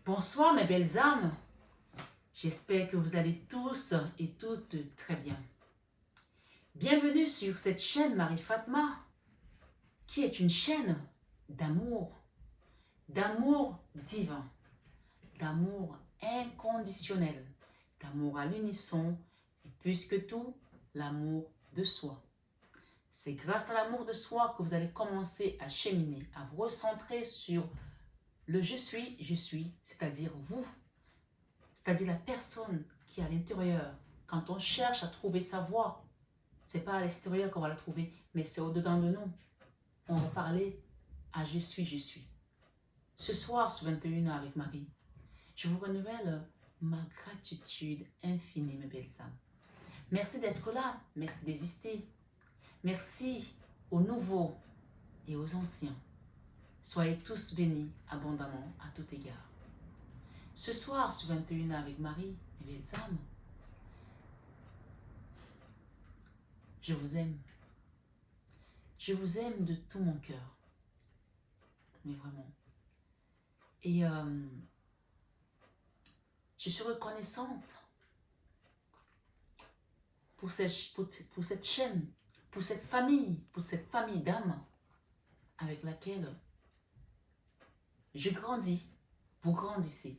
Bonsoir mes belles âmes, j'espère que vous allez tous et toutes très bien. Bienvenue sur cette chaîne Marie Fatma, qui est une chaîne d'amour divin, d'amour inconditionnel, d'amour à l'unisson et plus que tout, l'amour de soi. C'est grâce à l'amour de soi que vous allez commencer à cheminer, à vous recentrer sur le je suis, c'est-à-dire vous, c'est-à-dire la personne qui est à l'intérieur. Quand on cherche à trouver sa voie, c'est pas à l'extérieur qu'on va la trouver, mais c'est au-dedans de nous. On va parler à je suis. Ce soir, sur 21h avec Marie, je vous renouvelle ma gratitude infinie, mes belles âmes. Merci d'être là, merci d'exister. Merci aux nouveaux et aux anciens. Soyez tous bénis abondamment à tout égard. Ce soir, sur 21h avec Marie, mes belles âmes, je vous aime. Je vous aime de tout mon cœur. Mais vraiment. Et je suis reconnaissante pour cette chaîne, pour cette famille d'âmes avec laquelle je grandis, vous grandissez.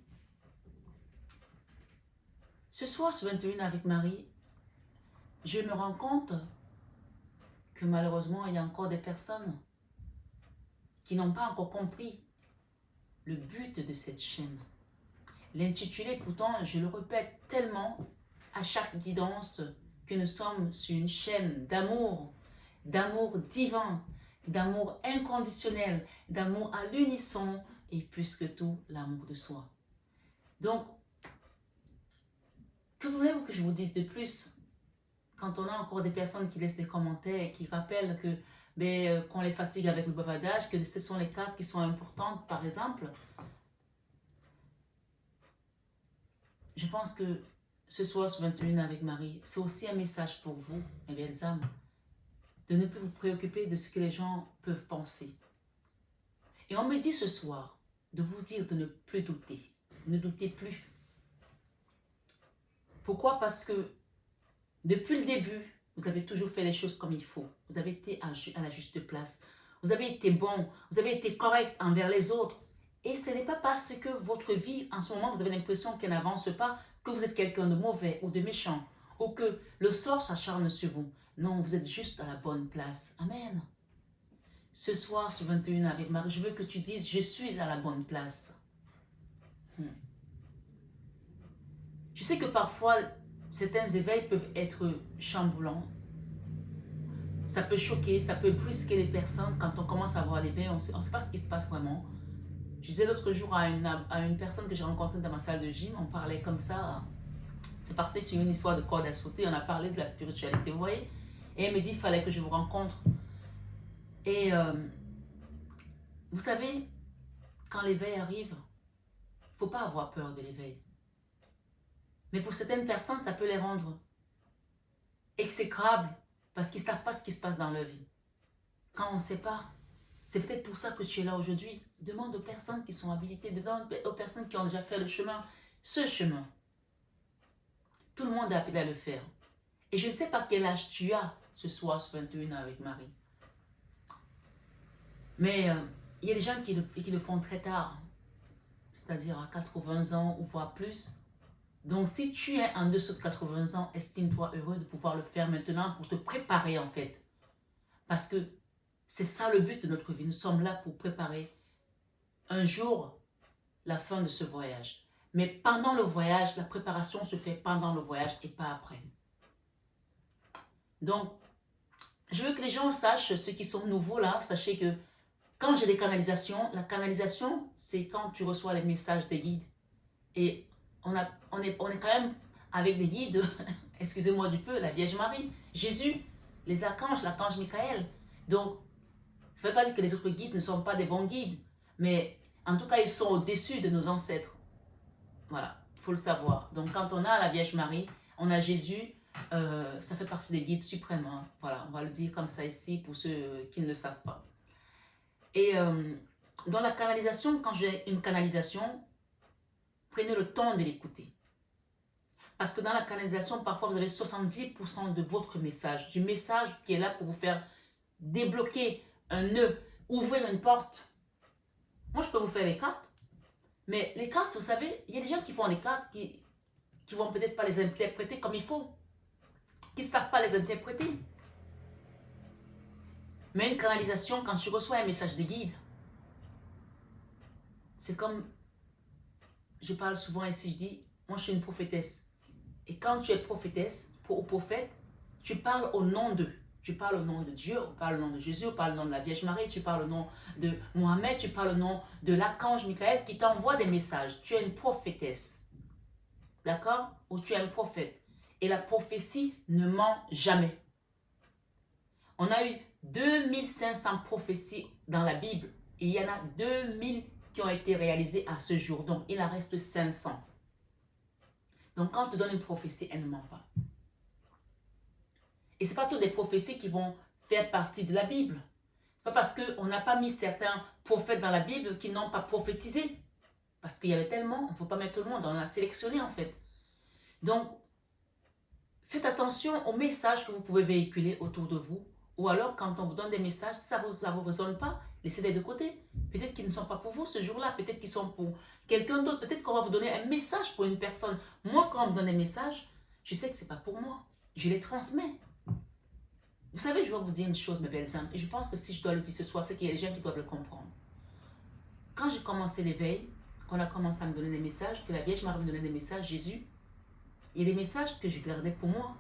Ce soir, sur 21 avec Marie, je me rends compte que malheureusement, il y a encore des personnes qui n'ont pas encore compris le but de cette chaîne. L'intitulé, pourtant, je le répète tellement à chaque guidance que nous sommes sur une chaîne d'amour divin, d'amour inconditionnel, d'amour à l'unisson et plus que tout, l'amour de soi. Donc, que voulez-vous que je vous dise de plus? Quand on a encore des personnes qui laissent des commentaires et qui rappellent que qu'on les fatigue avec le bavardage, que ce sont les cartes qui sont importantes, par exemple, je pense que ce soir sur 21 avec Marie, c'est aussi un message pour vous, mes belles âmes, de ne plus vous préoccuper de ce que les gens peuvent penser. Et on me dit ce soir de vous dire de ne plus douter. Ne doutez plus. Pourquoi? Parce que depuis le début, vous avez toujours fait les choses comme il faut. Vous avez été à la juste place. Vous avez été bon. Vous avez été correct envers les autres. Et ce n'est pas parce que votre vie, en ce moment, vous avez l'impression qu'elle n'avance pas, que vous êtes quelqu'un de mauvais ou de méchant, ou que le sort s'acharne sur vous. Non, vous êtes juste à la bonne place. Amen. Ce soir, sur 21 avec Marie, je veux que tu dises, je suis à la bonne place. Je sais que parfois, certains éveils peuvent être chamboulants. Ça peut choquer, ça peut brusquer les personnes. Quand on commence à voir l'éveil, on ne sait pas ce qui se passe vraiment. Je disais l'autre jour à une personne que j'ai rencontrée dans ma salle de gym, on parlait comme ça. C'est parti sur une histoire de corde à sauter. On a parlé de la spiritualité, vous voyez. Et elle me dit, il fallait que je vous rencontre. Et vous savez, quand l'éveil arrive, il ne faut pas avoir peur de l'éveil. Mais pour certaines personnes, ça peut les rendre exécrables parce qu'ils ne savent pas ce qui se passe dans leur vie. Quand on ne sait pas, c'est peut-être pour ça que tu es là aujourd'hui. Demande aux personnes qui sont habilitées, demande aux personnes qui ont déjà fait le chemin, ce chemin. Tout le monde est appelé à le faire. Et je ne sais pas quel âge tu as ce soir, ce 21 ans avec Marie. Mais il y a des gens qui le font très tard, c'est-à-dire à 80 ans ou voire plus. Donc, si tu es en dessous de 80 ans, estime-toi heureux de pouvoir le faire maintenant pour te préparer en fait. Parce que c'est ça le but de notre vie. Nous sommes là pour préparer un jour la fin de ce voyage. Mais pendant le voyage, la préparation se fait pendant le voyage et pas après. Donc, je veux que les gens sachent, ceux qui sont nouveaux là, sachez que quand j'ai des canalisations, la canalisation, c'est quand tu reçois les messages des guides. Et on est quand même avec des guides, excusez-moi du peu, la Vierge Marie, Jésus, les archanges, l'archange Michael. Donc, ça ne veut pas dire que les autres guides ne sont pas des bons guides, mais en tout cas, ils sont au-dessus de nos ancêtres. Voilà, il faut le savoir. Donc, quand on a la Vierge Marie, on a Jésus, ça fait partie des guides suprêmes. Hein. Voilà, on va le dire comme ça ici pour ceux qui ne le savent pas. Et dans la canalisation, quand j'ai une canalisation, prenez le temps de l'écouter. Parce que dans la canalisation, parfois, vous avez 70% de votre message, du message qui est là pour vous faire débloquer un nœud, ouvrir une porte. Moi, je peux vous faire les cartes, mais les cartes, vous savez, il y a des gens qui font des cartes qui vont peut-être pas les interpréter comme il faut, qui ne savent pas les interpréter. Mais une canalisation, quand tu reçois un message de guide, c'est comme, je parle souvent ici, je dis, moi je suis une prophétesse. Et quand tu es prophétesse ou prophète, tu parles au nom d'eux. Tu parles au nom de Dieu, tu parles au nom de Jésus, tu parles au nom de la Vierge Marie, tu parles au nom de Mohamed, tu parles au nom de l'archange Michael qui t'envoie des messages. Tu es une prophétesse. D'accord? Ou tu es un prophète. Et la prophétie ne ment jamais. On a eu 2500 prophéties dans la Bible. Et il y en a 2000 qui ont été réalisées à ce jour. Donc, il en reste 500. Donc, quand on te donne une prophétie, elle ne ment pas. Et ce n'est pas toutes des prophéties qui vont faire partie de la Bible. Ce n'est pas parce qu'on n'a pas mis certains prophètes dans la Bible qui n'ont pas prophétisé. Parce qu'il y avait tellement, il ne faut pas mettre tout le monde, on a sélectionné en fait. Donc, faites attention aux messages que vous pouvez véhiculer autour de vous. Ou alors, quand on vous donne des messages, si ça ne vous résonne pas, laissez-les de côté. Peut-être qu'ils ne sont pas pour vous ce jour-là, peut-être qu'ils sont pour quelqu'un d'autre. Peut-être qu'on va vous donner un message pour une personne. Moi, quand on me donne un message, je sais que ce n'est pas pour moi. Je les transmets. Vous savez, je vais vous dire une chose, mes belles âmes, et je pense que si je dois le dire ce soir, c'est qu'il y a des gens qui doivent le comprendre. Quand j'ai commencé l'éveil, qu'on a commencé à me donner des messages, que la Vierge Marie me donnait des messages, Jésus, il y a des messages que je gardais pour moi.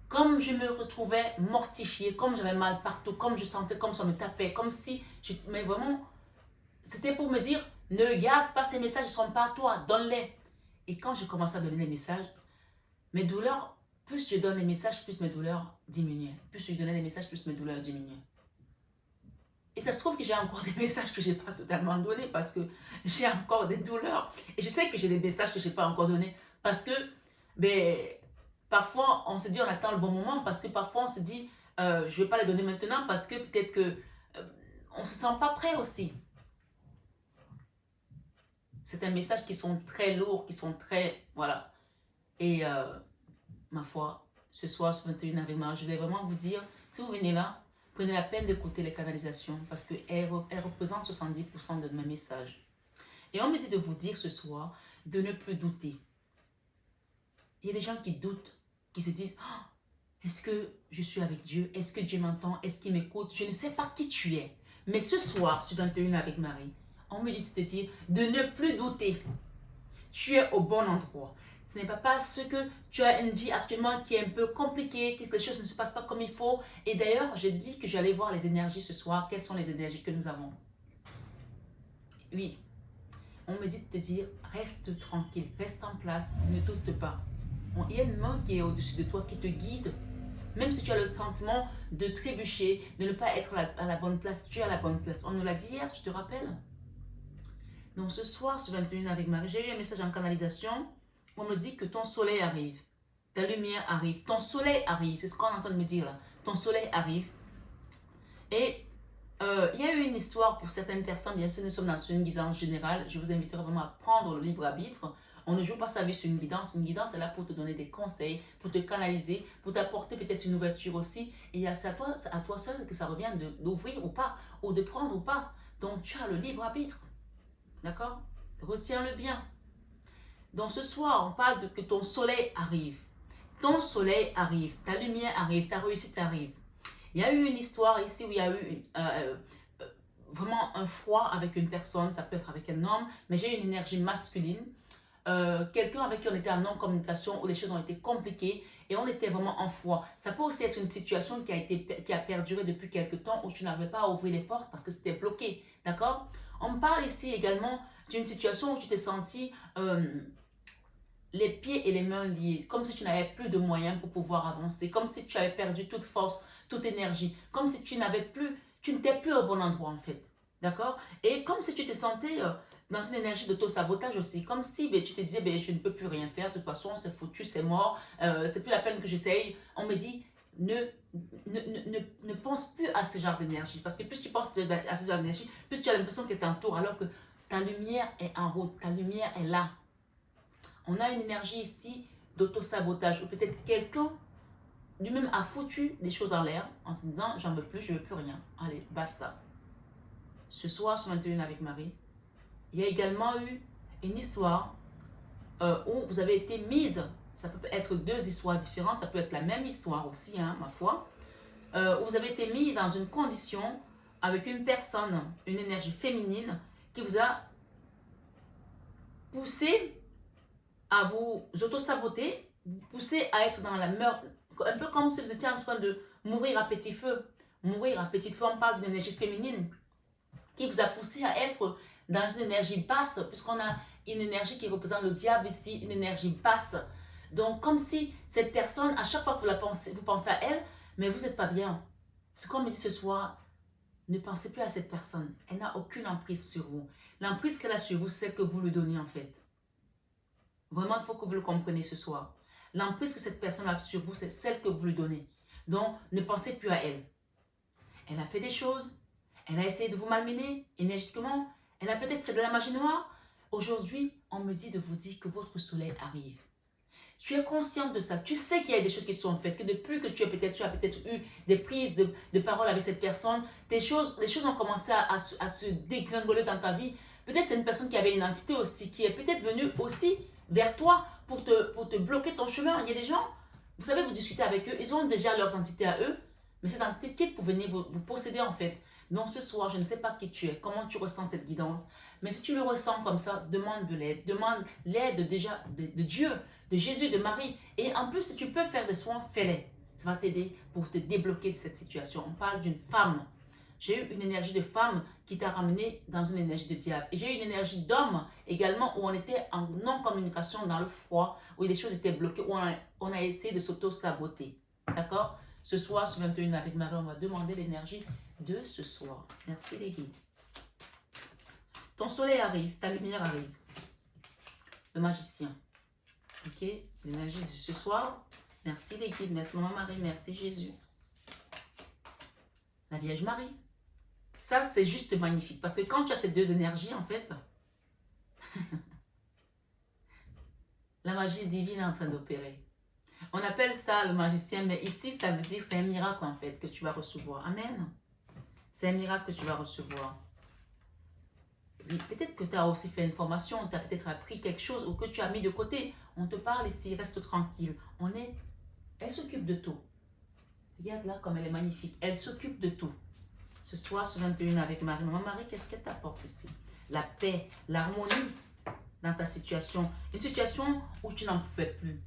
Comme je me retrouvais mortifiée, comme j'avais mal partout, comme je sentais comme ça me tapait, comme si, mais vraiment, c'était pour me dire, ne garde pas ces messages, ils ne sont pas à toi, donne-les. Et quand j'ai commencé à donner les messages, mes douleurs, plus je donne les messages, plus mes douleurs diminuaient. Plus je donnais les messages, plus mes douleurs diminuaient. Et ça se trouve que j'ai encore des messages que je n'ai pas totalement donnés parce que j'ai encore des douleurs. Et je sais que j'ai des messages que je n'ai pas encore donnés parce que, parfois, on se dit on attend le bon moment parce que parfois on se dit je ne vais pas les donner maintenant parce que peut-être que on ne se sent pas prêt aussi. C'est un message qui sont très lourds, qui sont très, voilà. Et ma foi, ce soir, ce 21 avril, je voulais vraiment vous dire, si vous venez là, prenez la peine d'écouter les canalisations parce qu'elles représentent 70% de mes messages. Et on me dit de vous dire ce soir de ne plus douter. Il y a des gens qui doutent, qui se disent oh, est-ce que je suis avec Dieu? Est-ce que Dieu m'entend? Est-ce qu'il m'écoute? Je ne sais pas qui tu es. Mais ce soir, sur 21 avec Marie, on me dit de te dire de ne plus douter. Tu es au bon endroit. Ce n'est pas parce que tu as une vie actuellement qui est un peu compliquée, que les choses ne se passent pas comme il faut. Et d'ailleurs, j'ai dit que j'allais voir les énergies ce soir. Quelles sont les énergies que nous avons? Oui, on me dit de te dire, reste tranquille, reste en place, ne doute pas. Bon, il y a une main qui est au-dessus de toi, qui te guide. Même si tu as le sentiment de trébucher, de ne pas être à la bonne place, tu es à la bonne place. On nous l'a dit hier, tu te rappelles? Donc ce soir, sur 21 avec Marie, j'ai eu un message en canalisation. On me dit que ton soleil arrive, ta lumière arrive, ton soleil arrive, c'est ce qu'on est en train de me dire là, ton soleil arrive. Et il y a eu une histoire pour certaines personnes, bien sûr nous sommes dans une guidance générale, je vous inviterai vraiment à prendre le libre arbitre. On ne joue pas sa vie sur une guidance est là pour te donner des conseils, pour te canaliser, pour t'apporter peut-être une ouverture aussi. Et c'est à toi seul que ça revient d'ouvrir ou pas, ou de prendre ou pas. Donc tu as le libre arbitre, d'accord? Retiens-le bien. Donc ce soir, on parle de que ton soleil arrive. Ton soleil arrive, ta lumière arrive, ta réussite arrive. Il y a eu une histoire ici où il y a eu vraiment un froid avec une personne, ça peut être avec un homme, mais j'ai eu une énergie masculine. Quelqu'un avec qui on était en non-communication où les choses ont été compliquées et on était vraiment en froid. Ça peut aussi être une situation qui a perduré depuis quelque temps où tu n'arrivais pas à ouvrir les portes parce que c'était bloqué, d'accord? On parle ici également d'une situation où tu t'es senti les pieds et les mains liés, comme si tu n'avais plus de moyens pour pouvoir avancer, comme si tu avais perdu toute force, toute énergie, comme si tu n'étais plus au bon endroit en fait, d'accord? Et comme si tu te sentais dans une énergie d'auto-sabotage aussi, comme si tu te disais, je ne peux plus rien faire, de toute façon c'est foutu, c'est mort, c'est plus la peine que j'essaye. On me dit, ne pense plus à ce genre d'énergie, parce que plus tu penses à ce genre d'énergie, plus tu as l'impression qu'elle t'entoure, alors que Ta lumière est en route, ta lumière est là. On a une énergie ici d'auto-sabotage, ou peut-être quelqu'un lui-même a foutu des choses en l'air en se disant j'en veux plus, je veux plus rien. Allez, basta. Ce soir, sur 21 avec Marie, il y a également eu une histoire où vous avez été mise, ça peut être deux histoires différentes, ça peut être la même histoire aussi, hein, ma foi, où vous avez été mis dans une condition avec une personne, une énergie féminine qui vous a poussé à vous auto-saboter, vous poussé à être dans la meurtre, un peu comme si vous étiez en train de mourir à petit feu. Mourir à petite feu, on parle d'une énergie féminine qui vous a poussé à être dans une énergie basse, puisqu'on a une énergie qui représente le diable ici, une énergie basse. Donc, comme si cette personne, à chaque fois que vous pensez à elle, mais vous n'êtes pas bien. C'est comme dit ce soir, ne pensez plus à cette personne. Elle n'a aucune emprise sur vous. L'emprise qu'elle a sur vous, c'est celle que vous lui donnez en fait. Vraiment, il faut que vous le compreniez ce soir. L'emprise que cette personne a sur vous, c'est celle que vous lui donnez. Donc, ne pensez plus à elle. Elle a fait des choses. Elle a essayé de vous malmener énergétiquement. Elle a peut-être fait de la magie noire. Aujourd'hui, on me dit de vous dire que votre soleil arrive. Tu es consciente de ça. Tu sais qu'il y a des choses qui sont faites. Que depuis que tu as peut-être eu des prises de parole avec cette personne, les choses ont commencé à se dégringoler dans ta vie. Peut-être c'est une personne qui avait une entité aussi, qui est peut-être venue aussi vers toi pour te bloquer ton chemin. Il y a des gens, vous savez, vous discutez avec eux, ils ont déjà leurs entités à eux, mais ces entités quittent pour venir vous posséder en fait. Donc ce soir, je ne sais pas qui tu es, comment tu ressens cette guidance, mais si tu le ressens comme ça, demande de l'aide. Demande l'aide déjà de Dieu, de Jésus, de Marie. Et en plus, si tu peux faire des soins, fais-les. Ça va t'aider pour te débloquer de cette situation. On parle d'une femme. J'ai eu une énergie de femme qui t'a ramené dans une énergie de diable. Et j'ai eu une énergie d'homme également où on était en non-communication dans le froid, où les choses étaient bloquées, où on a essayé de s'auto-saboter. D'accord? Ce soir, sur 21 avec Marie, on va demander l'énergie de ce soir. Merci les guides. Ton soleil arrive, ta lumière arrive. Le magicien. Ok? L'énergie de ce soir. Merci les guides, merci Maman Marie, merci Jésus. La Vierge Marie. Ça, c'est juste magnifique. Parce que quand tu as ces deux énergies, en fait, la magie divine est en train d'opérer. On appelle ça le magicien, mais ici, ça veut dire que c'est un miracle, en fait, que tu vas recevoir. Amen. C'est un miracle que tu vas recevoir. Oui, peut-être que tu as aussi fait une formation, tu as peut-être appris quelque chose ou que tu as mis de côté. On te parle ici, reste tranquille. Elle s'occupe de tout. Regarde là comme elle est magnifique. Elle s'occupe de tout. Ce soir, sur 21 avec Marie. Maman Marie, qu'est-ce qu'elle t'apporte ici? La paix, l'harmonie dans ta situation. Une situation où tu n'en pouvais plus.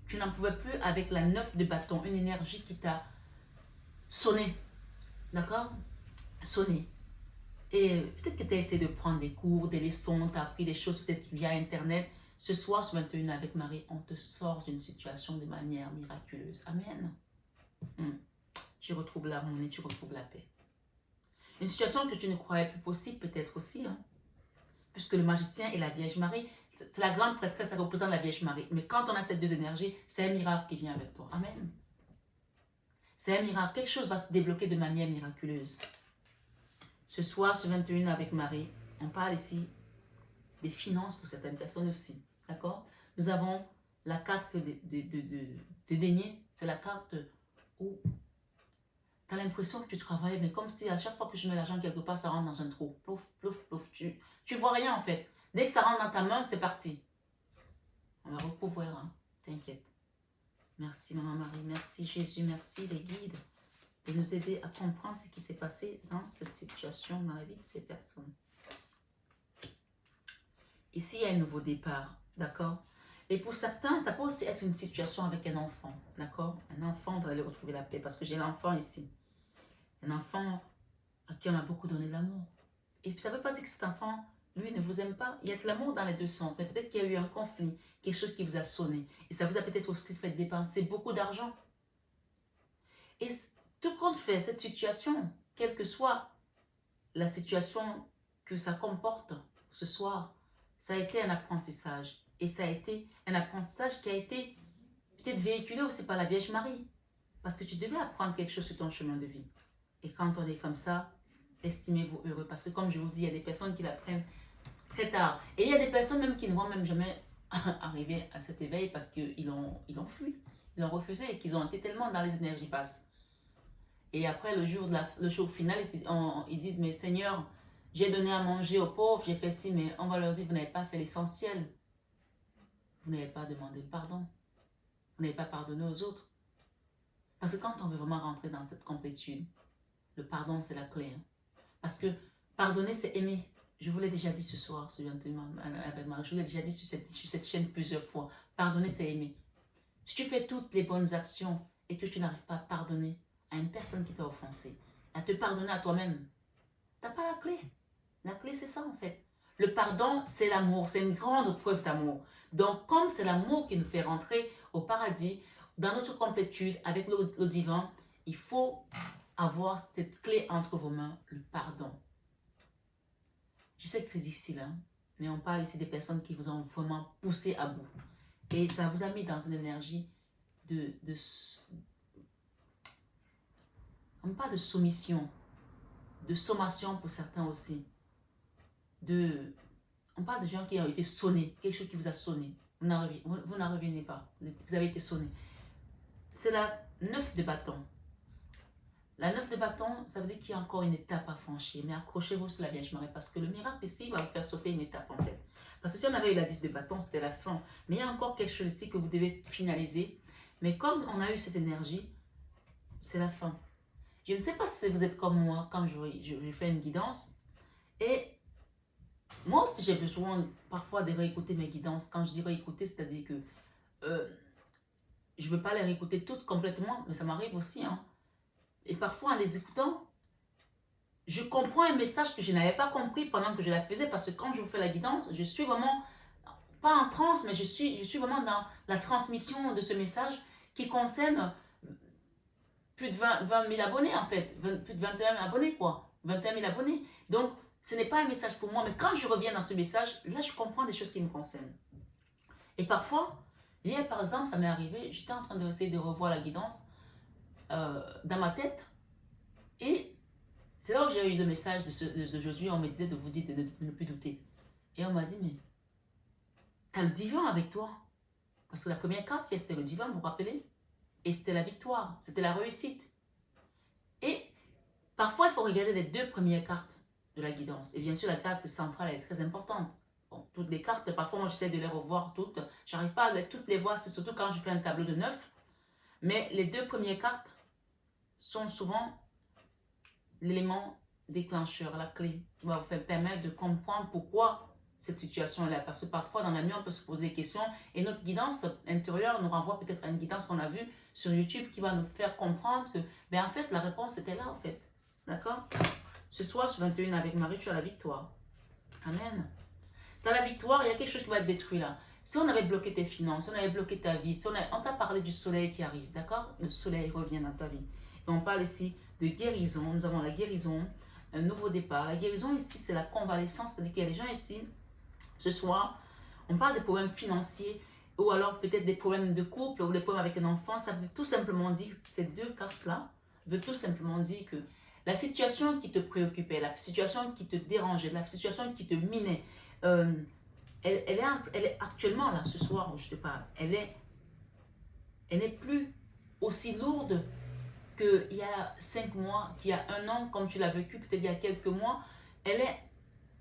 Tu n'en pouvais plus avec la 9 de bâton. Une énergie qui t'a sonné. D'accord? Sonné. Et peut-être que tu as essayé de prendre des cours, des leçons, tu as appris des choses peut-être via Internet. Ce soir, sur 21 avec Marie, on te sort d'une situation de manière miraculeuse. Amen. Tu retrouves l'harmonie, tu retrouves la paix. Une situation que tu ne croyais plus possible peut-être aussi. Hein? Puisque le magicien et la Vierge Marie, c'est la grande prêtresse, ça représente la Vierge Marie. Mais quand on a ces deux énergies, c'est un miracle qui vient avec toi. Amen. C'est un miracle. Quelque chose va se débloquer de manière miraculeuse. Ce soir, sur 21 avec Marie, on parle ici des finances pour certaines personnes aussi. D'accord? Nous avons la carte de denier. C'est la carte où tu as l'impression que tu travailles, mais comme si à chaque fois que je mets l'argent quelque part, ça rentre dans un trou. Plouf, plouf, plouf. Tu vois rien en fait. Dès que ça rentre dans ta main, c'est parti. On va recouvrir, hein. T'inquiète. Merci Maman Marie, merci Jésus, merci les guides de nous aider à comprendre ce qui s'est passé dans cette situation, dans la vie de ces personnes. Ici, il y a un nouveau départ, d'accord? Et pour certains, ça peut aussi être une situation avec un enfant, d'accord? Un enfant va aller retrouver la paix, parce que j'ai l'enfant ici. Un enfant à qui on a beaucoup donné de l'amour. Et ça ne veut pas dire que cet enfant, lui, ne vous aime pas. Il y a de l'amour dans les deux sens, mais peut-être qu'il y a eu un conflit, quelque chose qui vous a sonné. Et ça vous a peut-être aussi fait dépenser beaucoup d'argent. Et tout compte fait, cette situation, quelle que soit la situation que ça comporte ce soir, ça a été un apprentissage. Et ça a été un apprentissage qui a été peut-être véhiculé aussi par la Vierge Marie. Parce que tu devais apprendre quelque chose sur ton chemin de vie. Et quand on est comme ça, estimez-vous heureux. Parce que comme je vous dis, il y a des personnes qui l'apprennent très tard. Et il y a des personnes même qui ne vont même jamais arriver à cet éveil parce qu'ils ont fui, ils ont refusé et qu'ils ont été tellement dans les énergies basses. Et après, le jour final, ils disent, mais Seigneur, j'ai donné à manger aux pauvres, j'ai fait ci, mais on va leur dire, vous n'avez pas fait l'essentiel. Vous n'avez pas demandé pardon. Vous n'avez pas pardonné aux autres. Parce que quand on veut vraiment rentrer dans cette complétude, le pardon, c'est la clé. Hein. Parce que pardonner, c'est aimer. Je vous l'ai déjà dit ce soir, avec Marie, je vous l'ai déjà dit sur cette chaîne plusieurs fois. Pardonner, c'est aimer. Si tu fais toutes les bonnes actions et que tu n'arrives pas à pardonner à une personne qui t'a offensé, à te pardonner à toi-même, tu n'as pas la clé. La clé, c'est ça en fait. Le pardon, c'est l'amour, c'est une grande preuve d'amour. Donc, comme c'est l'amour qui nous fait rentrer au paradis, dans notre complétude avec le divin, il faut avoir cette clé entre vos mains, le pardon. Je sais que c'est difficile, hein, mais on parle ici des personnes qui vous ont vraiment poussé à bout. Et ça vous a mis dans une énergie on parle de soumission, de sommation pour certains aussi. On parle de gens qui ont été sonnés, quelque chose qui vous a sonné. Vous n'en revenez pas, vous avez été sonné. C'est la 9 de bâton. La 9 de bâton, ça veut dire qu'il y a encore une étape à franchir. Mais accrochez-vous sur la Vierge Marie parce que le miracle ici va vous faire sauter une étape en fait. Parce que si on avait eu la 10 de bâton, c'était la fin. Mais il y a encore quelque chose ici que vous devez finaliser. Mais comme on a eu ces énergies, c'est la fin. Je ne sais pas si vous êtes comme moi quand je fais une guidance. Et moi aussi, j'ai besoin parfois de réécouter mes guidances. Quand je dis réécouter, c'est-à-dire que je ne veux pas les réécouter toutes complètement, mais ça m'arrive aussi. Hein. Et parfois, en les écoutant, je comprends un message que je n'avais pas compris pendant que je la faisais, parce que quand je vous fais la guidance, je suis vraiment, pas en transe, mais je suis vraiment dans la transmission de ce message qui concerne plus de 20 000 abonnés en fait, plus de 21 000 abonnés quoi, 21 000 abonnés. Donc, ce n'est pas un message pour moi, mais quand je reviens dans ce message, là, je comprends des choses qui me concernent. Et parfois, hier par exemple, ça m'est arrivé, j'étais en train d'essayer de revoir la guidance dans ma tête, et c'est là où j'ai eu le message d'aujourd'hui, on me disait de vous dire de ne plus douter. Et on m'a dit, mais tu as le divin avec toi. Parce que la première carte, c'était le divin, vous vous rappelez? Et c'était la victoire, c'était la réussite. Et parfois, il faut regarder les deux premières cartes de la guidance. Et bien sûr, la carte centrale, elle est très importante. Bon, toutes les cartes, parfois, moi, j'essaie de les revoir toutes. J'arrive pas à toutes les voir, c'est surtout quand je fais un tableau de 9. Mais les deux premières cartes sont souvent l'élément déclencheur, la clé, qui va vous permettre de comprendre pourquoi cette situation est là. Parce que parfois, dans la nuit, on peut se poser des questions et notre guidance intérieure nous renvoie peut-être à une guidance qu'on a vue sur YouTube qui va nous faire comprendre que, ben en fait, la réponse était là, en fait. D'accord? Ce soir, sur 21 avec Marie, tu as la victoire. Amen. Dans la victoire, il y a quelque chose qui va être détruit là. Si on avait bloqué tes finances, si on avait bloqué ta vie, si on t'a parlé du soleil qui arrive, d'accord? Le soleil revient dans ta vie. Et on parle ici de guérison. Nous avons la guérison, un nouveau départ. La guérison ici, c'est la convalescence. C'est-à-dire qu'il y a des gens ici, ce soir, on parle des problèmes financiers ou alors peut-être des problèmes de couple ou des problèmes avec un enfant. Ça veut tout simplement dire, ces deux cartes-là, veut tout simplement dire que la situation qui te préoccupait, la situation qui te dérangeait, la situation qui te minait, elle est actuellement là, ce soir où je te parle, elle n'est plus aussi lourde qu'il y a 5 mois, qu'il y a 1 an, comme tu l'as vécu peut-être il y a quelques mois. Elle est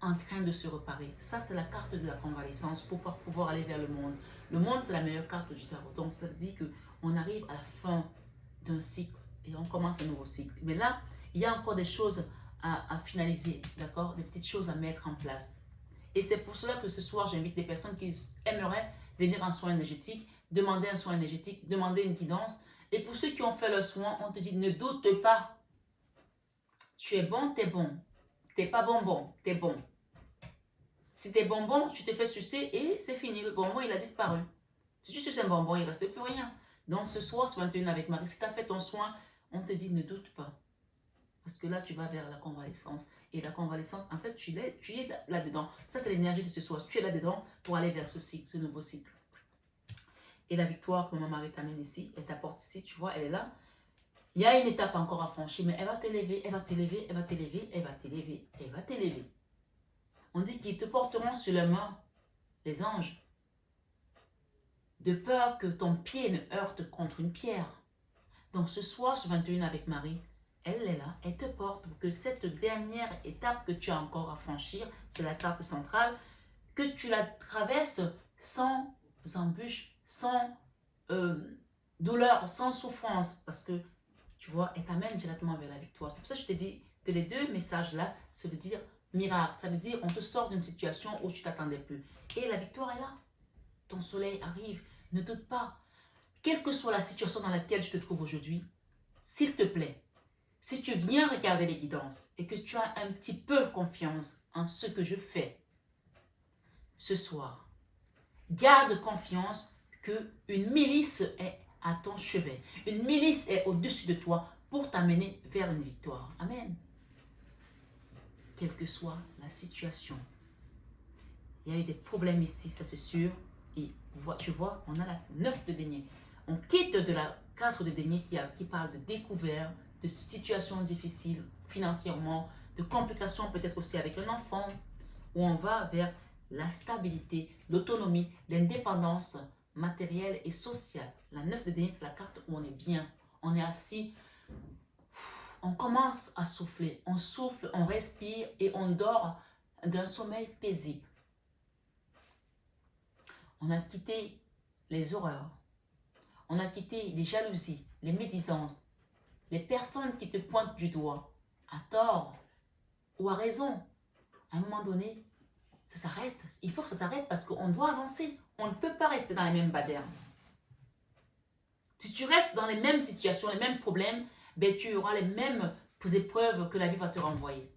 en train de se reparer. Ça, c'est la carte de la convalescence pour pouvoir aller vers le monde. Le monde, c'est la meilleure carte du tarot. Donc, ça veut dire qu'on arrive à la fin d'un cycle et on commence un nouveau cycle. Mais là, il y a encore des choses à finaliser, d'accord? Des petites choses à mettre en place. Et c'est pour cela que ce soir, j'invite des personnes qui aimeraient venir en soin énergétique, demander un soin énergétique, demander une guidance. Et pour ceux qui ont fait leur soin, on te dit, ne doute pas. Tu es bon, tu es bon. Tu n'es pas bonbon, tu es bon. Si tu es bonbon, tu te fais sucer et c'est fini. Le bonbon, il a disparu. Si tu suces un bonbon, il ne reste plus rien. Donc ce soir, sur 21 avec Marie, si tu as fait ton soin, on te dit, ne doute pas. Parce que là, tu vas vers la convalescence. Et la convalescence, en fait, tu es là-dedans. Ça, c'est l'énergie de ce soir. Tu es là-dedans pour aller vers ce cycle, ce nouveau cycle. Et la victoire que Maman Marie t'amène ici, elle t'apporte ici, tu vois, elle est là. Il y a une étape encore à franchir, mais elle va t'élever, elle va t'élever, elle va t'élever, elle va t'élever, elle va t'élever. On dit qu'ils te porteront sur la main, les anges, de peur que ton pied ne heurte contre une pierre. Donc ce soir, ce 21 avec Marie, elle est là, elle te porte pour que cette dernière étape que tu as encore à franchir, c'est la carte centrale, que tu la traverses sans embûche, sans douleur, sans souffrance, parce que, tu vois, elle t'amène directement vers la victoire. C'est pour ça que je te dis que les deux messages-là, ça veut dire miracle, ça veut dire on te sort d'une situation où tu t'attendais plus. Et la victoire est là. Ton soleil arrive, ne doute pas. Quelle que soit la situation dans laquelle tu te trouves aujourd'hui, s'il te plaît, si tu viens regarder les guidances et que tu as un petit peu confiance en ce que je fais ce soir, garde confiance qu'une milice est à ton chevet. Une milice est au-dessus de toi pour t'amener vers une victoire. Amen. Quelle que soit la situation. Il y a eu des problèmes ici, ça c'est sûr. Et tu vois, on a la 9 de denier. On quitte de la 4 de denier qui parle de découvert, de situations difficiles financièrement, de complications peut-être aussi avec un enfant, où on va vers la stabilité, l'autonomie, l'indépendance matérielle et sociale. La 9 de denier, c'est la carte où on est bien, on est assis, on commence à souffler, on souffle, on respire et on dort d'un sommeil paisible. On a quitté les horreurs, on a quitté les jalousies, les médisances, les personnes qui te pointent du doigt, à tort ou à raison. À un moment donné, ça s'arrête. Il faut que ça s'arrête parce qu'on doit avancer. On ne peut pas rester dans les mêmes badères. Si tu restes dans les mêmes situations, les mêmes problèmes, ben tu auras les mêmes épreuves que la vie va te renvoyer.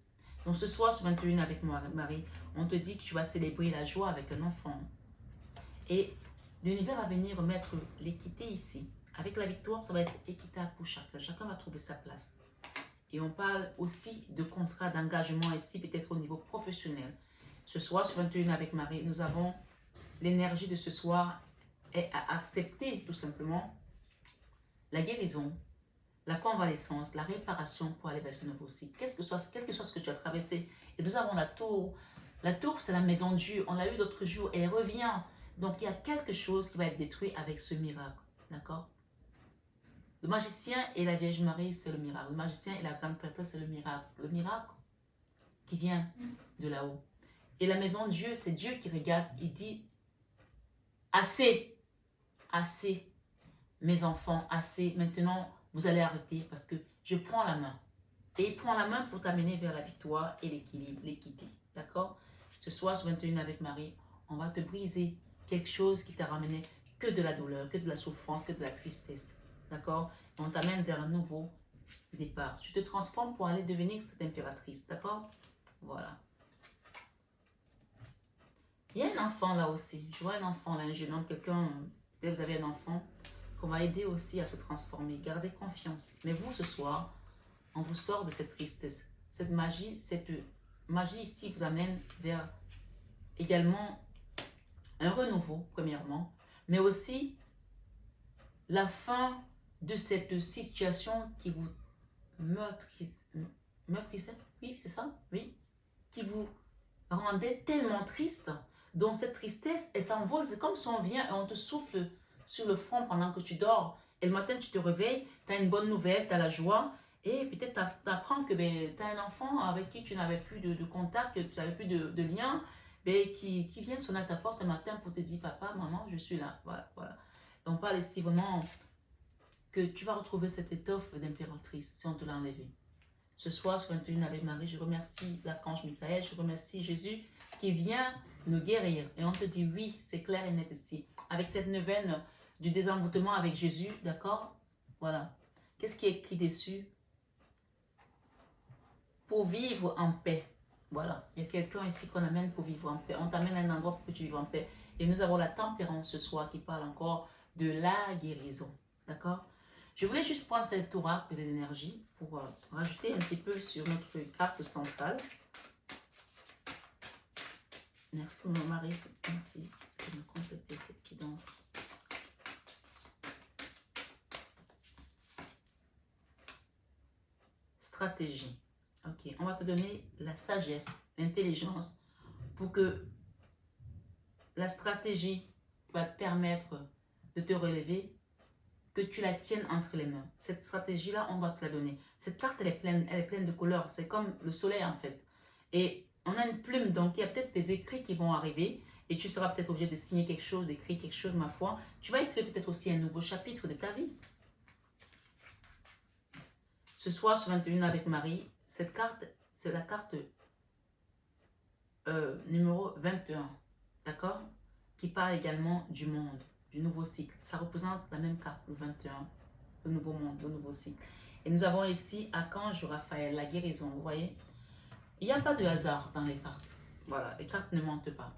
Donc ce soir, ce 21 avec Marie, on te dit que tu vas célébrer la joie avec un enfant. Et l'univers va venir remettre l'équité ici. Avec la victoire, ça va être équitable pour chacun. Chacun va trouver sa place. Et on parle aussi de contrat d'engagement ici, peut-être au niveau professionnel. Ce soir, ce 21 avec Marie, nous avons l'énergie de ce soir est à accepter tout simplement la guérison, la convalescence, la réparation pour aller vers ce nouveau cycle. Quel que soit ce que tu as traversé. Et nous avons la tour. La tour, c'est la maison de Dieu. On l'a eu l'autre jour et elle revient. Donc, il y a quelque chose qui va être détruit avec ce miracle. D'accord? Le magicien et la Vierge Marie, c'est le miracle. Le magicien et la grande prêtresse, c'est le miracle. Le miracle qui vient de là-haut. Et la maison de Dieu, c'est Dieu qui regarde. Il dit, assez, assez, mes enfants, assez. Maintenant, vous allez arrêter parce que je prends la main. Et il prend la main pour t'amener vers la victoire et l'équilibre, l'équité. D'accord? Ce soir, ce 21 avec Marie, on va te briser quelque chose qui t'a ramené que de la douleur, que de la souffrance, que de la tristesse. D'accord? On t'amène vers un nouveau départ. Tu te transformes pour aller devenir cette impératrice. D'accord? Voilà. Il y a un enfant là aussi. Je vois un enfant là, un jeune homme, quelqu'un, peut-être vous avez un enfant, qu'on va aider aussi à se transformer. Gardez confiance. Mais vous, ce soir, on vous sort de cette tristesse. Cette magie ici vous amène vers également un renouveau, premièrement, mais aussi la fin de cette situation qui vous meurtrissait, oui, c'est ça, oui, qui vous rendait tellement triste, dont cette tristesse, elle s'envole, c'est comme si on vient et on te souffle sur le front pendant que tu dors, et le matin tu te réveilles, tu as une bonne nouvelle, tu as la joie, et peut-être tu apprends que tu as un enfant avec qui tu n'avais plus de contact, tu n'avais plus de lien, qui vient sonner à ta porte un matin pour te dire, papa, maman, je suis là, voilà, voilà. Et on parle ici vraiment que tu vas retrouver cette étoffe d'impératrice si on te l'a enlevée. Ce soir, ce 21 avec Marie, je remercie l'archange Michael, je remercie Jésus qui vient nous guérir. Et on te dit oui, c'est clair et net ici. Avec cette neuvaine du désenvoûtement avec Jésus, d'accord? Voilà. Qu'est-ce qui est écrit dessus? Pour vivre en paix. Voilà. Il y a quelqu'un ici qu'on amène pour vivre en paix. On t'amène à un endroit pour que tu vives en paix. Et nous avons la tempérance ce soir qui parle encore de la guérison. D'accord? Je voulais juste prendre cet oracle de l'énergie pour rajouter un petit peu sur notre carte centrale. Merci mon mari, merci de me compléter cette guidance. Stratégie. Ok, on va te donner la sagesse, l'intelligence pour que la stratégie va te permettre de te relever, que tu la tiennes entre les mains. Cette stratégie-là, on va te la donner. Cette carte, elle est pleine de couleurs. C'est comme le soleil, en fait. Et on a une plume, donc il y a peut-être des écrits qui vont arriver et tu seras peut-être obligé de signer quelque chose, d'écrire quelque chose, ma foi. Tu vas écrire peut-être aussi un nouveau chapitre de ta vie. Ce soir, sur 21 avec Marie, cette carte, c'est la carte numéro 21, d'accord? Qui parle également du monde, du nouveau cycle. Ça représente la même carte, le 21, le nouveau monde, le nouveau cycle. Et nous avons ici Archange Raphaël, la guérison, vous voyez? Il n'y a pas de hasard dans les cartes. Voilà, les cartes ne mentent pas.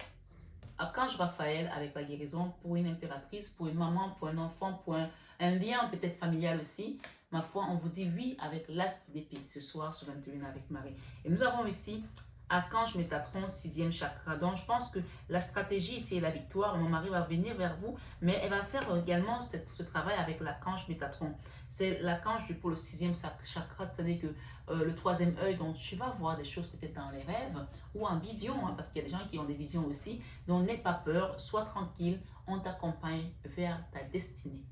Archange Raphaël avec la guérison pour une impératrice, pour une maman, pour un enfant, pour un lien peut-être familial aussi. Ma foi, on vous dit oui avec l'as d'épée ce soir sur 21 avec Marie. Et nous avons ici Archange Métatron, 6e chakra. Donc, je pense que la stratégie ici est la victoire. Mon mari va venir vers vous, mais elle va faire également ce travail avec l'archange Métatron. C'est l'archange pour le 6e chakra, c'est-à-dire que le 3e œil, donc tu vas voir des choses peut-être dans les rêves ou en vision, hein, parce qu'il y a des gens qui ont des visions aussi. Donc, n'aie pas peur, sois tranquille, on t'accompagne vers ta destinée.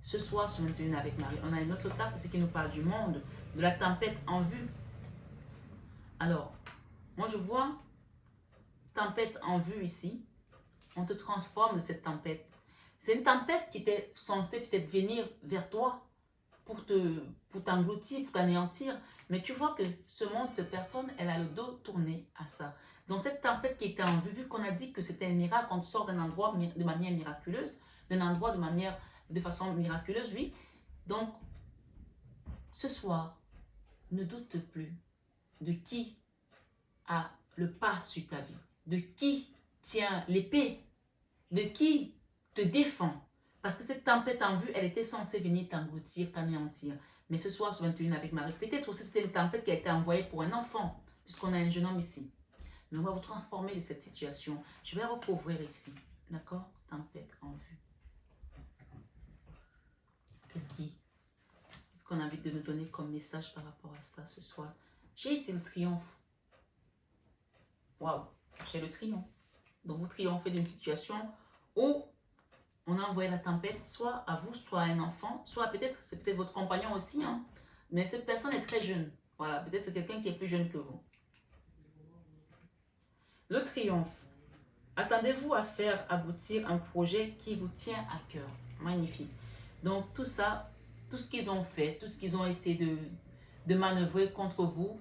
Ce soir, sur 21 avec Marie, on a une autre carte ici qui nous parle du monde, de la tempête en vue. Alors, moi, je vois tempête en vue ici. On te transforme de cette tempête. C'est une tempête qui était censée peut-être venir vers toi pour t'engloutir, pour t'anéantir. Mais tu vois que ce monde, cette personne, elle a le dos tourné à ça. Donc, cette tempête qui était en vue, vu qu'on a dit que c'était un miracle, on sort d'un endroit de manière miraculeuse, d'un endroit de façon miraculeuse, oui. Donc, ce soir, ne doute plus de qui a le pas sur ta vie, de qui tient l'épée, de qui te défend. Parce que cette tempête en vue, elle était censée venir t'engloutir, t'anéantir. Mais ce soir, sur 21 avec Marie, peut-être aussi c'était une tempête qui a été envoyée pour un enfant, puisqu'on a un jeune homme ici. Mais on va vous transformer de cette situation. Je vais recouvrir ici. D'accord? Tempête en vue. Qu'est-ce qu'on a envie de nous donner comme message par rapport à ça ce soir? J'ai ici le triomphe. Waouh, j'ai le triomphe. Donc vous triomphez d'une situation où on a envoyé la tempête, soit à vous, soit à un enfant, soit peut-être, c'est peut-être votre compagnon aussi, hein. Mais cette personne est très jeune. Voilà, peut-être c'est quelqu'un qui est plus jeune que vous. Le triomphe. Attendez-vous à faire aboutir un projet qui vous tient à cœur. Magnifique. Donc tout ça, tout ce qu'ils ont fait, tout ce qu'ils ont essayé de manœuvrer contre vous,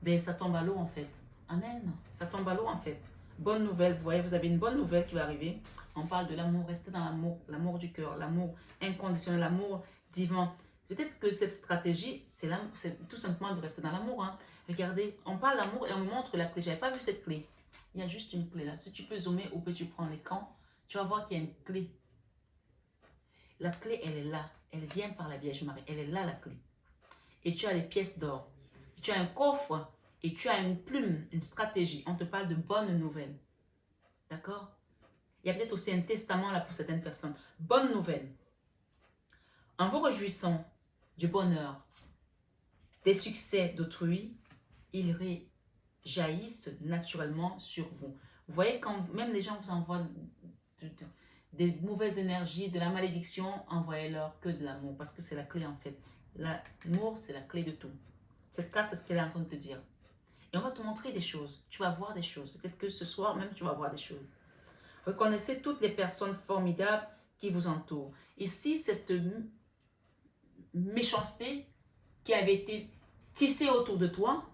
ben ça tombe à l'eau en fait. Amen. Ça tombe à l'eau en fait. Bonne nouvelle, vous voyez, vous avez une bonne nouvelle qui va arriver. On parle de l'amour, restez dans l'amour, l'amour du cœur, l'amour inconditionnel, l'amour divin. Peut-être que cette stratégie, c'est tout simplement de rester dans l'amour. Hein. Regardez, on parle d'amour et on me montre la clé. Je n'avais pas vu cette clé. Il y a juste une clé là. Si tu peux zoomer ou tu prends l'écran, tu vas voir qu'il y a une clé. La clé, elle est là. Elle vient par la Vierge Marie. Elle est là, la clé. Et tu as les pièces d'or. Tu as un coffre et tu as une plume, une stratégie. On te parle de bonnes nouvelles. D'accord? Il y a peut-être aussi un testament là pour certaines personnes. Bonne nouvelle. En vous réjouissant du bonheur, des succès d'autrui, ils jaillissent naturellement sur vous. Vous voyez, quand même les gens vous envoient des mauvaises énergies, de la malédiction, envoyez-leur que de l'amour, parce que c'est la clé en fait. L'amour, c'est la clé de tout. Cette carte, c'est ce qu'elle est en train de te dire. Et on va te montrer des choses. Tu vas voir des choses. Peut-être que ce soir même, tu vas voir des choses. Reconnaissez toutes les personnes formidables qui vous entourent. Ici, cette méchanceté qui avait été tissée autour de toi,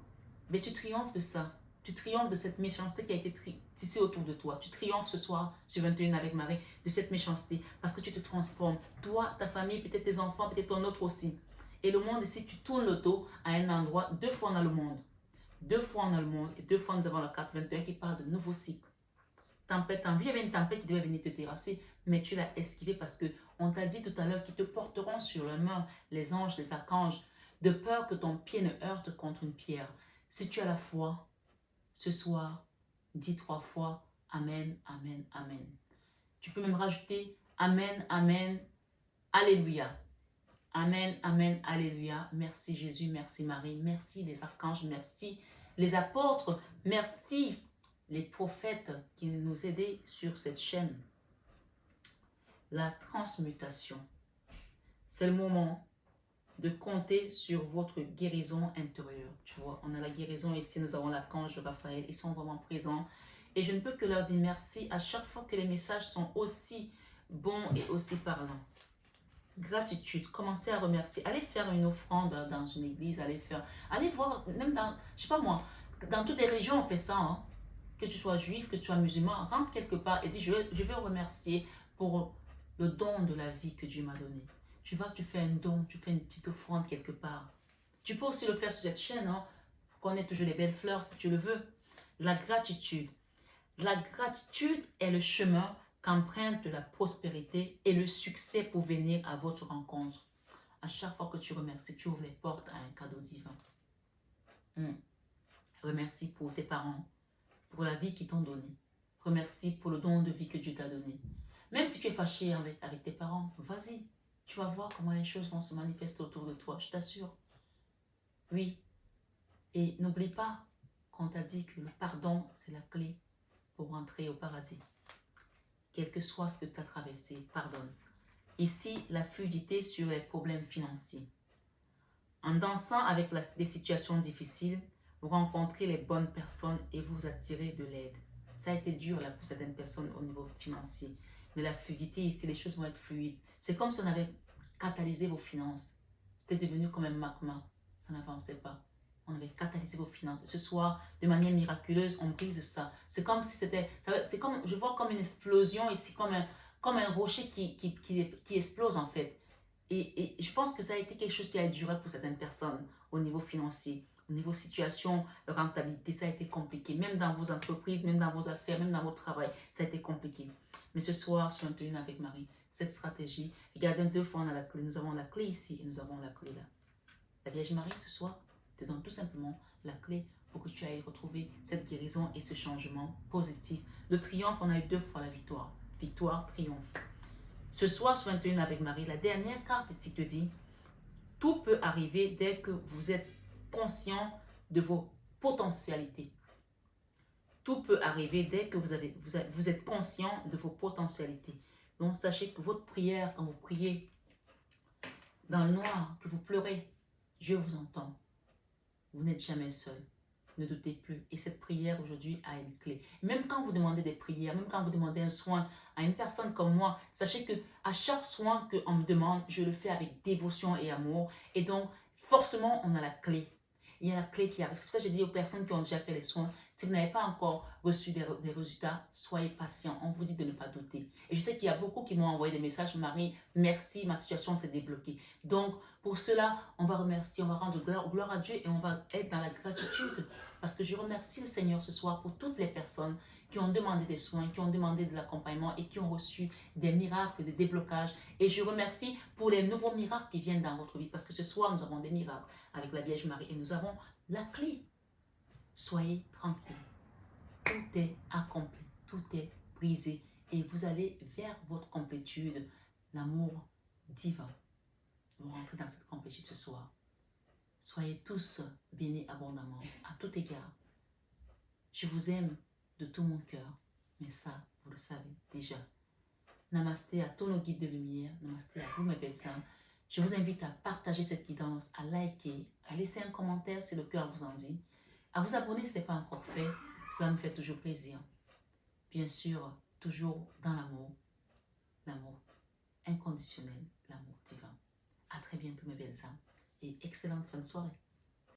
mais tu triomphes de ça. Tu triomphes de cette méchanceté qui a été tissée autour de toi. Tu triomphes ce soir sur 21 avec Marie de cette méchanceté parce que tu te transformes. Toi, ta famille, peut-être tes enfants, peut-être ton autre aussi. Et le monde ici, tu tournes le dos à un endroit. 2 fois dans le monde. 2 fois dans le monde. Et 2 fois nous avons la carte 21 qui parle de nouveau cycle. Tempête en vue, il y avait une tempête qui devait venir te terrasser, mais tu l'as esquivé parce que on t'a dit tout à l'heure qu'ils te porteront sur leurs mains, les anges, les archanges, de peur que ton pied ne heurte contre une pierre. Si tu as la foi, ce soir, dis 3 fois Amen, Amen, Amen. Tu peux même rajouter Amen, Amen, Alléluia. Amen, Amen, Alléluia. Merci Jésus, merci Marie, merci les archanges, merci les apôtres, merci les prophètes qui nous aidaient sur cette chaîne. La transmutation. C'est le moment de compter sur votre guérison intérieure. Tu vois, on a la guérison ici, nous avons l'archange Raphaël, ils sont vraiment présents. Et je ne peux que leur dire merci à chaque fois que les messages sont aussi bons et aussi parlants. Gratitude, commencez à remercier. Allez faire une offrande dans une église, allez voir, même dans, je sais pas moi, dans toutes les régions on fait ça, hein. Que tu sois juif, que tu sois musulman, rentre quelque part et dis je vais remercier pour le don de la vie que Dieu m'a donné. Tu vas, tu fais un don, tu fais une petite offrande quelque part. Tu peux aussi le faire sur cette chaîne, hein, pour qu'on ait toujours des belles fleurs si tu le veux. La gratitude. La gratitude est le chemin qu'emprunte la prospérité et le succès pour venir à votre rencontre. À chaque fois que tu remercies, tu ouvres les portes à un cadeau divin. Remercie pour tes parents, pour la vie qu'ils t'ont donnée. Remercie pour le don de vie que Dieu t'a donné. Même si tu es fâché avec tes parents, vas-y. Tu vas voir comment les choses vont se manifester autour de toi, je t'assure. Oui. Et n'oublie pas qu'on t'a dit que le pardon, c'est la clé pour entrer au paradis. Quel que soit ce que tu as traversé, pardonne. Ici, la fluidité sur les problèmes financiers. En dansant avec les situations difficiles, vous rencontrez les bonnes personnes et vous attirez de l'aide. Ça a été dur là pour certaines personnes au niveau financier. Mais la fluidité ici, les choses vont être fluides. C'est comme si on avait catalysé vos finances. C'était devenu comme un magma. Ça n'avançait pas. On avait catalysé vos finances. Ce soir, de manière miraculeuse, on brise ça. C'est comme si c'était... Je vois comme une explosion ici, comme un rocher qui explose en fait. Et je pense que ça a été quelque chose qui a duré pour certaines personnes au niveau financier. Au niveau situation, rentabilité, ça a été compliqué. Même dans vos entreprises, même dans vos affaires, même dans votre travail, ça a été compliqué. Mais ce soir, sur 21 avec Marie, cette stratégie, regardez 2 fois on a la clé. Nous avons la clé ici et nous avons la clé là. La Vierge Marie, ce soir, te donne tout simplement la clé pour que tu ailles retrouver cette guérison et ce changement positif. Le triomphe, on a eu 2 fois la victoire. Victoire, triomphe. Ce soir, sur 21 avec Marie, la dernière carte ici te dit, tout peut arriver dès que vous êtes conscient de vos potentialités. Tout peut arriver dès que vous êtes conscient de vos potentialités. Donc, sachez que votre prière, quand vous priez dans le noir, que vous pleurez, Dieu vous entend. Vous n'êtes jamais seul. Ne doutez plus. Et cette prière aujourd'hui a une clé. Même quand vous demandez des prières, même quand vous demandez un soin à une personne comme moi, sachez que à chaque soin qu'on me demande, je le fais avec dévotion et amour. Et donc, forcément, on a la clé. Il y a la clé qui arrive. C'est pour ça que je dis aux personnes qui ont déjà fait les soins, si vous n'avez pas encore reçu des résultats, soyez patient. On vous dit de ne pas douter. Et je sais qu'il y a beaucoup qui m'ont envoyé des messages. Marie, merci, ma situation s'est débloquée. Donc, pour cela, on va remercier, on va rendre gloire à Dieu et on va être dans la gratitude. Parce que je remercie le Seigneur ce soir pour toutes les personnes qui ont demandé des soins, qui ont demandé de l'accompagnement et qui ont reçu des miracles, des déblocages. Et je remercie pour les nouveaux miracles qui viennent dans votre vie. Parce que ce soir, nous avons des miracles avec la Vierge Marie et nous avons la clé. Soyez tranquilles. Tout est accompli, tout est brisé et vous allez vers votre complétude, l'amour divin. Vous rentrez dans cette complétude ce soir. Soyez tous bénis abondamment, à tout égard. Je vous aime de tout mon cœur, mais ça, vous le savez déjà. Namasté à tous nos guides de lumière, namasté à vous mes belles âmes. Je vous invite à partager cette guidance, à liker, à laisser un commentaire si le cœur vous en dit, à vous abonner si ce n'est pas encore fait, cela me fait toujours plaisir. Bien sûr, toujours dans l'amour inconditionnel, l'amour divin. À très bientôt mes belles âmes et excellente fin de soirée.